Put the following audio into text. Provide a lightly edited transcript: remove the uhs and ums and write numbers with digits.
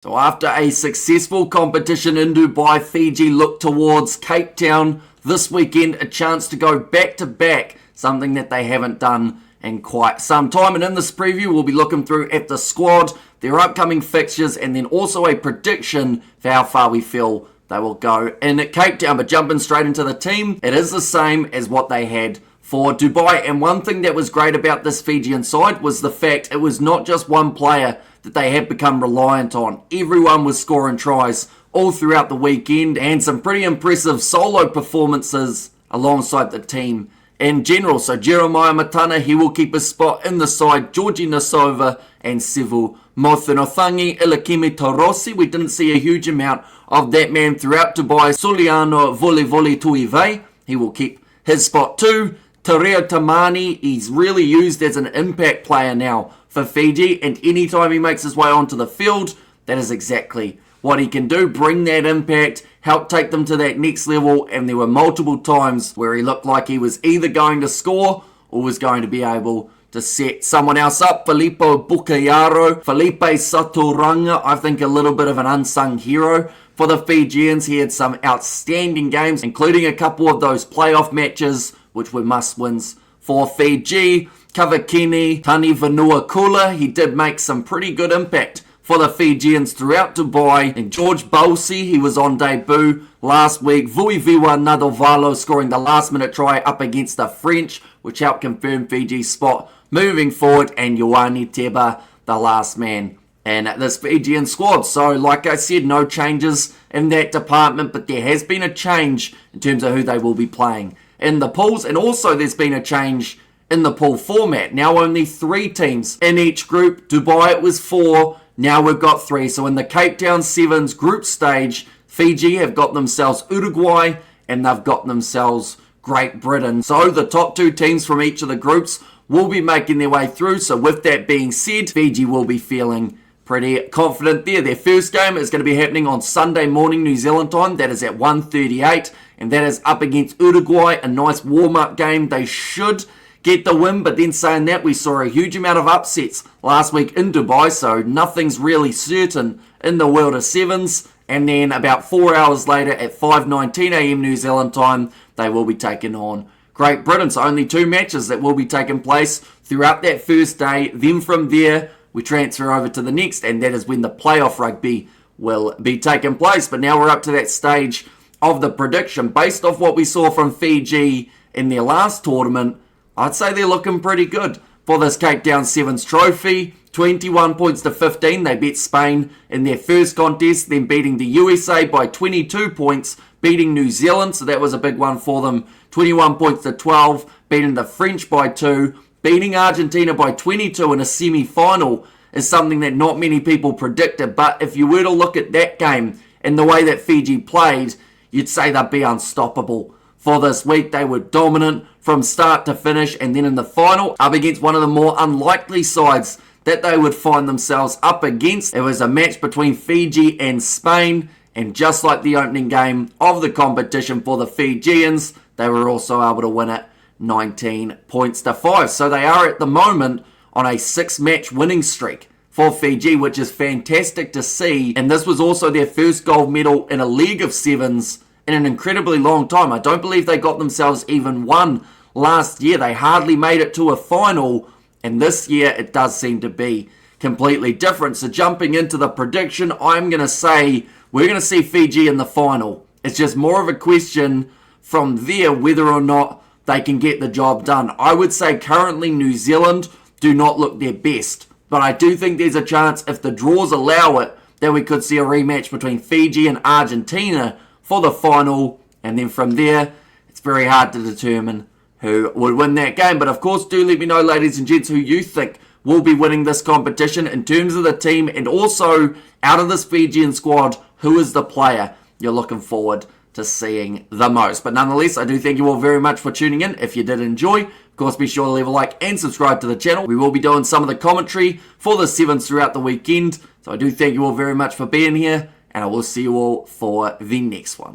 So after a successful competition in Dubai, Fiji look towards Cape Town this weekend, a chance to go back-to-back, something that they haven't done in quite some time. And in this preview, we'll be looking through at the squad, their upcoming fixtures, and then also a prediction for how far we feel they will go in at Cape Town. But jumping straight into the team, it is the same as what they had for Dubai. And one thing that was great about this Fijian side was the fact it was not just one player that they had become reliant on. Everyone was scoring tries all throughout the weekend, and some pretty impressive solo performances alongside the team in general. So Jeremiah Matana, he will keep his spot in the side. Georgie Nasova and Sivu Mothenothangi. Ilakimi Torosi, we didn't see a huge amount of that man throughout Dubai. Suliano Volevole Tuive, he will keep his spot too. Tereo Tamani, he's really used as an impact player now for Fiji, and anytime he makes his way onto the field, that is exactly what he can do. Bring that impact, help take them to that next level, and there were multiple times where he looked like he was either going to score or was going to be able to set someone else up. Filippo Bukayaro, Felipe Saturanga, I think a little bit of an unsung hero for the Fijians. He had some outstanding games, including a couple of those playoff matches, which were must-wins for Fiji. Kavakini, Tani Vanuakula, he did make some pretty good impact for the Fijians throughout Dubai. And George Balsi, he was on debut last week. Vuiviwa Nadovalo scoring the last-minute try up against the French, which helped confirm Fiji's spot moving forward. And Ioane Teba, the last man in this Fijian squad. So, like I said, no changes in that department, but there has been a change in terms of who they will be playing in the pools. And also there's been a change in the pool format. Now only 3 teams in each group. Dubai, it was 4. Now we've got 3. So in the Cape Town Sevens group stage, Fiji have got themselves Uruguay and they've got themselves Great Britain. So the top 2 teams from each of the groups will be making their way through. So with that being said, Fiji will be feeling pretty confident there. Their first game is going to be happening on Sunday morning New Zealand time. That is at 1:38, and that is up against Uruguay. A nice warm-up game. They should get the win, but then saying that, we saw a huge amount of upsets last week in Dubai, so nothing's really certain in the world of sevens. And then about 4 hours later at 5:19 a.m. New Zealand time, they will be taking on Great Britain. So only 2 matches that will be taking place throughout that first day. Then from there, we transfer over to the next, and that is when the playoff rugby will be taking place. But now we're up to that stage of the prediction. Based off what we saw from Fiji in their last tournament, I'd say they're looking pretty good for this Cape Town Sevens trophy. 21 points to 15. They beat Spain in their first contest, then beating the USA by 22 points, beating New Zealand, so that was a big one for them. 21 points to 12, beating the French by 2. Beating Argentina by 22 in a semi-final is something that not many people predicted. But if you were to look at that game and the way that Fiji played, you'd say they'd be unstoppable. For this week, they were dominant from start to finish. And then in the final, up against one of the more unlikely sides that they would find themselves up against. It was a match between Fiji and Spain. And just like the opening game of the competition for the Fijians, they were also able to win it 19 points to 5. So they are at the moment on a 6-match winning streak for Fiji, which is fantastic to see. And this was also their first gold medal in a League of Sevens in an incredibly long time. I don't believe they got themselves even one last year. They hardly made it to a final, and this year it does seem to be completely different. So jumping into the prediction, I'm going to say we're going to see Fiji in the final. It's just more of a question from there whether or not they can get the job done. I would say currently New Zealand do not look their best, but I do think there's a chance, if the draws allow it, that we could see a rematch between Fiji and Argentina for the final. And then from there, it's very hard to determine who would win that game. But of course, do let me know, ladies and gents, who you think will be winning this competition in terms of the team, and also out of this Fijian squad, who is the player you're looking forward to seeing the most. But nonetheless, I do thank you all very much for tuning in. If you did enjoy, of course, be sure to leave a like and subscribe to the channel. We will be doing some of the commentary for the Sevens throughout the weekend. So I do thank you all very much for being here, and I will see you all for the next one.